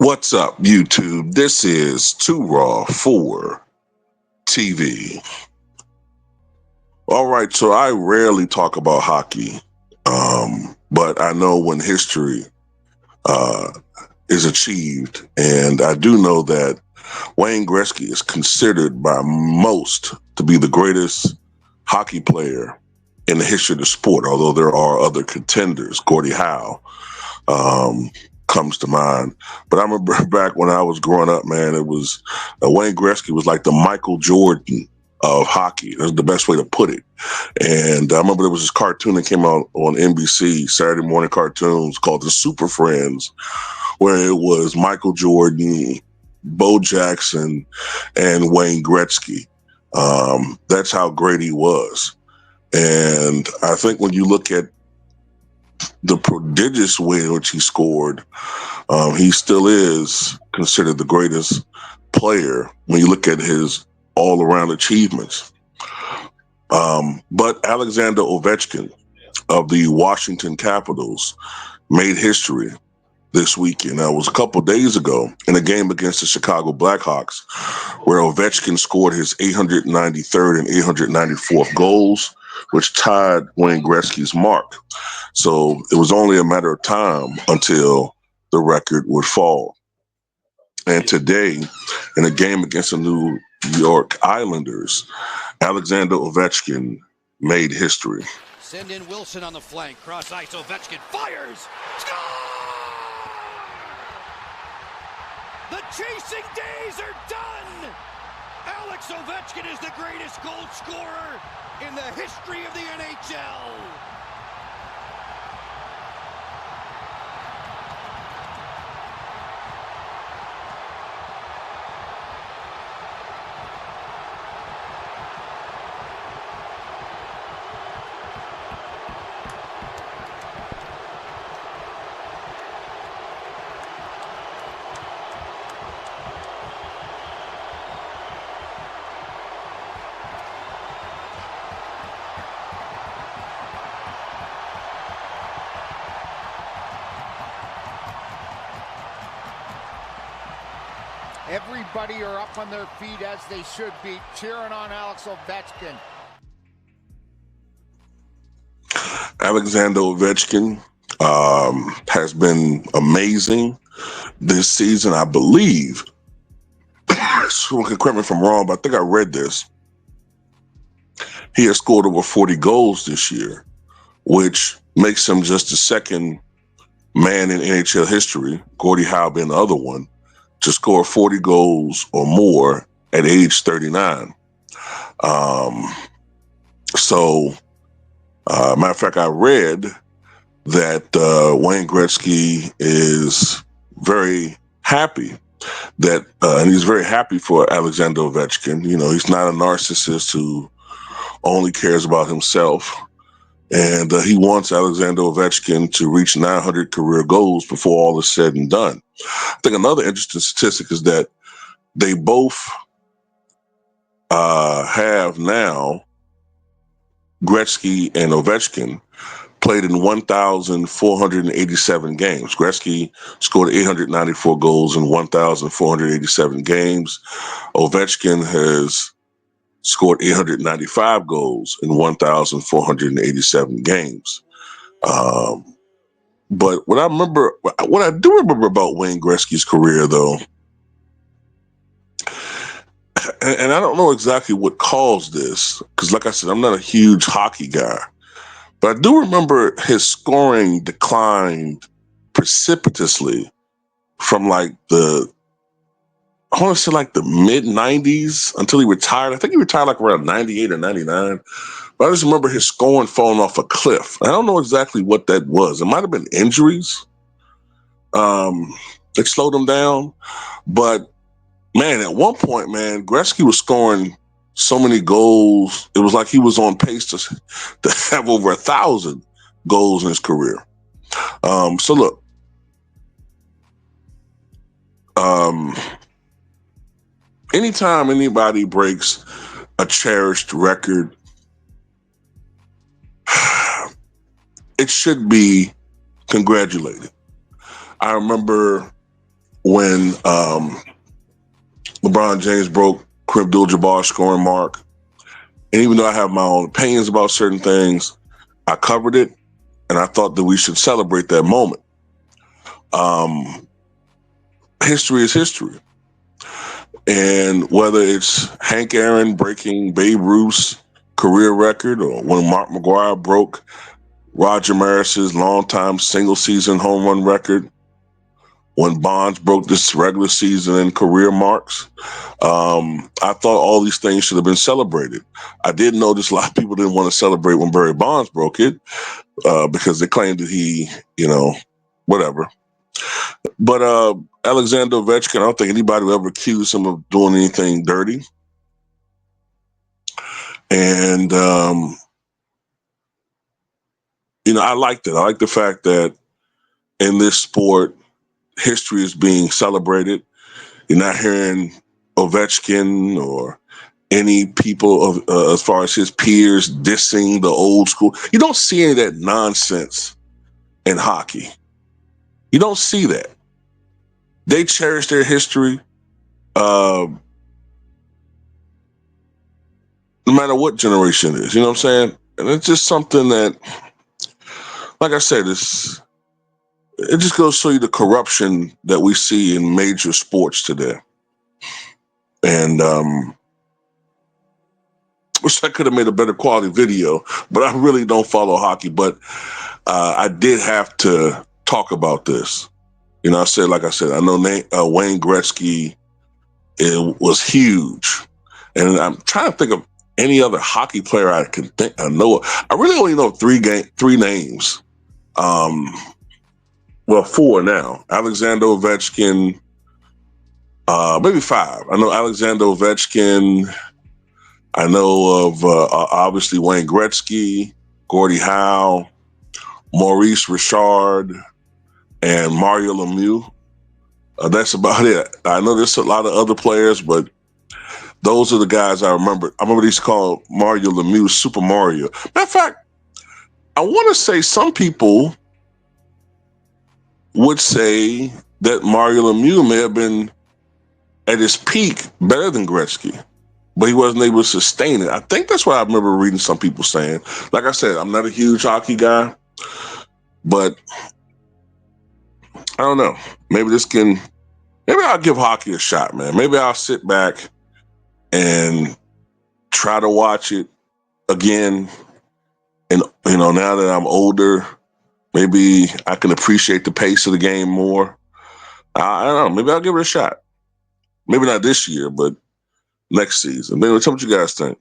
What's up, YouTube? This is Too Raw for TV. All right, so I rarely talk about hockey, but I know when history uh, is achieved, and I do know that Wayne Gretzky is considered by most to be the greatest hockey player in the history of the sport, although there are other contenders. Gordie Howe um, comes to mind. But I remember back when I was growing up, man, it was Wayne Gretzky was like the Michael Jordan of hockey. That's the best way to put it. And I remember there was this cartoon that came out on NBC, Saturday morning cartoons called The Super Friends, where it was Michael Jordan, Bo Jackson, and Wayne Gretzky. That's how great he was. And I think when you look at the prodigious way in which he scored, he still is considered the greatest player when you look at his all-around achievements. But Alexander Ovechkin of the Washington Capitals made history this weekend. That was a couple days ago in a game against the Chicago Blackhawks, where Ovechkin scored his 893rd and 894th goals, which tied Wayne Gretzky's mark. So it was only a matter of time until the record would fall. And today, in a game against the New York Islanders, Alexander Ovechkin made history. Send in Wilson on the flank. Cross ice. Ovechkin fires. Score! The chasing days are done. Alex Ovechkin is the greatest goal scorer in the history of the NHL. Everybody are up on their feet as they should be, cheering on Alex Ovechkin. Alexander Ovechkin has been amazing this season, I believe. Someone can correct me if I'm wrong, but I think I read this. He has scored over 40 goals this year, which makes him just the second man in NHL history, Gordie Howe being the other one, to score 40 goals or more at age 39. Matter of fact, I read that Wayne Gretzky is very happy and he's very happy for Alexander Ovechkin. You know, he's not a narcissist who only cares about himself. And he wants Alexander Ovechkin to reach 900 career goals before all is said and done. I think another interesting statistic is that they both have now, Gretzky and Ovechkin, played in 1,487 games. Gretzky scored 894 goals in 1,487 games. Ovechkin has scored 895 goals in 1,487 games. But what I do remember about Wayne Gretzky's career, though, and I don't know exactly what caused this, because like I said, I'm not a huge hockey guy, but I do remember his scoring declined precipitously from I want to say like the mid 90s until he retired. I think he retired like around 98 or 99. But I just remember his scoring falling off a cliff. I don't know exactly what that was. It might have been injuries that slowed him down. But man, at one point, man, Gretzky was scoring so many goals. It was like he was on pace to have over 1,000 goals in his career. So look, anytime anybody breaks a cherished record, it should be congratulated. I remember when LeBron James broke Kareem Abdul-Jabbar's scoring mark. And even though I have my own opinions about certain things, I covered it, and I thought that we should celebrate that moment. History is history. And whether it's Hank Aaron breaking Babe Ruth's career record, or when Mark McGwire broke Roger Maris's longtime single season home run record, when Bonds broke this regular season and career marks, I thought all these things should have been celebrated. I did notice a lot of people didn't want to celebrate when Barry Bonds broke it because they claimed that he, whatever. But Alexander Ovechkin, I don't think anybody would ever accuse him of doing anything dirty. And, I liked it. I like the fact that in this sport, history is being celebrated. You're not hearing Ovechkin or any people of as far as his peers dissing the old school. You don't see any of that nonsense in hockey. You don't see that. They cherish their history, no matter what generation it is. You know what I'm saying? And it's just something that, like I said, it just goes to show you the corruption that we see in major sports today. And wish I could have made a better quality video, but I really don't follow hockey. But I did have to talk about this. I said, I know Wayne Gretzky, it was huge. And I'm trying to think of any other hockey player I can think I know. I really only know three names. Well, four now. Alexander Ovechkin, maybe five. I know Alexander Ovechkin. I know of obviously Wayne Gretzky, Gordie Howe, Maurice Richard, and Mario Lemieux. That's about it. I know there's a lot of other players, but those are the guys I remember. I remember they used to call Mario Lemieux Super Mario. Matter of fact, I want to say some people would say that Mario Lemieux may have been at his peak better than Gretzky, but he wasn't able to sustain it. I think that's what I remember reading some people saying. Like I said, I'm not a huge hockey guy, but I don't know. Maybe I'll give hockey a shot, man. Maybe I'll sit back and try to watch it again. And, now that I'm older, maybe I can appreciate the pace of the game more. I don't know. Maybe I'll give it a shot. Maybe not this year, but next season. Maybe tell me what you guys think.